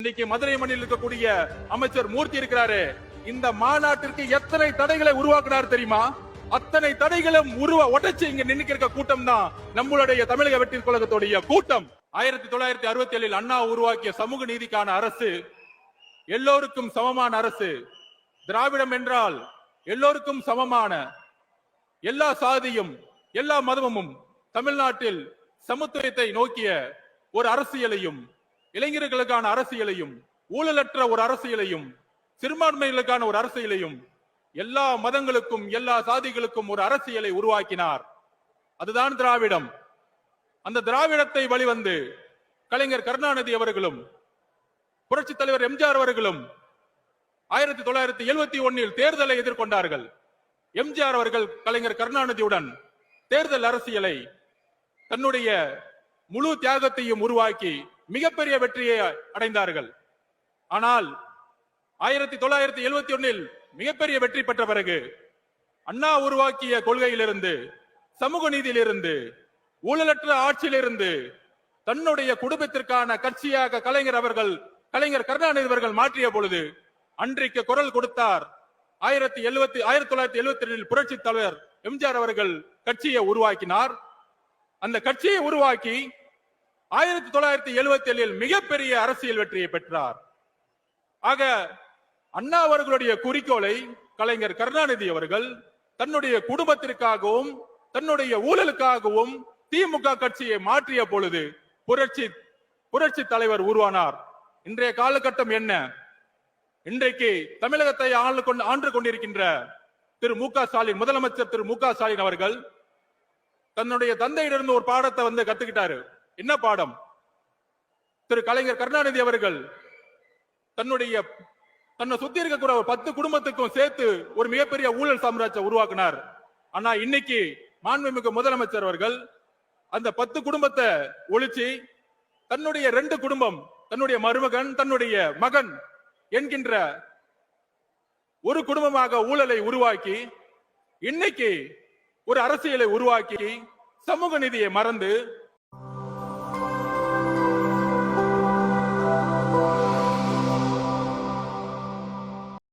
இன்னைக்கு மதுரை மண்ணில் இருக்கக்கூடிய அமைச்சர் மூர்த்தி இருக்கிறாரு. இந்த மாநாட்டிற்கு எத்தனை தடைகளை உருவாக்குனார் தெரியுமா? அத்தனை தடைகளும் உடைச்சு இங்க நின்னுக்கிற கூட்டம் தான் நம்மளுடைய தமிழக வெற்றி கழகத்துடைய கூட்டம். 1967 அண்ணா உருவாக்கிய சமூக நீதிக்கான அரசு, எல்லோருக்கும் சமமான அரசு. திராவிடம் என்றால் எல்லோருக்கும் சமமான, எல்லா சாதியும் எல்லா மதமும் தமிழ்நாட்டில் சமத்துவத்தை நோக்கிய ஒரு அரசியலையும், இளைஞர்களுக்கான அரசியலையும், ஊழலற்ற ஒரு அரசியலையும், சிறுபான்மைகளுக்கான ஒரு அரசியலையும், எல்லா மதங்களுக்கும் எல்லா சாதிகளுக்கும் ஒரு அரசியலை உருவாக்கினார். அதுதான் திராவிடம். அந்த திராவிடத்தை வழிவந்து கலைஞர் கருணாநிதி அவர்களும் புரட்சி தலைவர் எம்ஜிஆர் அவர்களும் 1971 தேர்தலை எதிர்கொண்டார்கள். எம்ஜிஆர் அவர்கள் கலைஞர் கருணாநிதியுடன் தேர்தல் அரசியலை தன்னுடைய முழு தியாகத்தையும் உருவாக்கி மிகப்பெரிய வெற்றியை அடைந்தார்கள். ஆனால் 1971 மிகப்பெரிய வெற்றி பெற்ற பிறகு அண்ணா உருவாக்கிய கொள்கையிலிருந்து, சமூக நீதியிலிருந்து, ஊழலற்ற ஆட்சியிலிருந்து தன்னுடைய குடும்பத்திற்கான கட்சியாக கலைஞர் கருணாநிதி அவர்கள் மாற்றிய பொழுது அன்றைக்கு குரல் கொடுத்தார். 1972 புரட்சி தலைவர் எம்ஜிஆர் அவர்கள் கட்சியை உருவாக்கினார். அந்த கட்சியை உருவாக்கி 1977 மிகப்பெரிய அரசியல் வெற்றியை பெற்றார். ஆக அண்ணா அவர்களுடைய குறிக்கோளை கலைஞர் கருணாநிதி அவர்கள் தன்னுடைய குடும்பத்திற்காகவும் தன்னுடைய ஊழலுக்காகவும் திமுக கட்சியை மாற்றிய பொழுது புரட்சி தலைவர் உருவானார். இன்றைய காலகட்டம் என்ன? இன்றைக்கு தமிழகத்தை ஆண்டு கொண்டிருக்கின்ற திரு மு க ஸ்டாலின், முதலமைச்சர் திரு மு க ஸ்டாலின் அவர்கள் தன்னுடைய தந்தையிலிருந்து ஒரு பாடத்தை கத்துக்கிட்டாரு. என்ன பாடம்? திரு கலைஞர் கருணாநிதி அவர்கள் தன்னை சுத்தி இருக்கக்கூடிய 10 குடும்பத்துக்கும் சேர்த்து ஒரு மிகப்பெரிய ஊழல் சாம்ராஜ்யம் உருவாக்கினார். ஆனா இன்னைக்கு மாண்புமிகு முதலமைச்சர் அவர்கள் அந்த 10 குடும்பத்தை ஒழிச்சு தன்னுடைய 2 குடும்பம், தன்னுடைய மருமகன், தன்னுடைய மகன் என்கின்ற ஒரு குடும்பமாக ஊழலை உருவாக்கி இன்னைக்கு ஒரு அரசியலை உருவாக்கி சமூக நீதியை மறந்து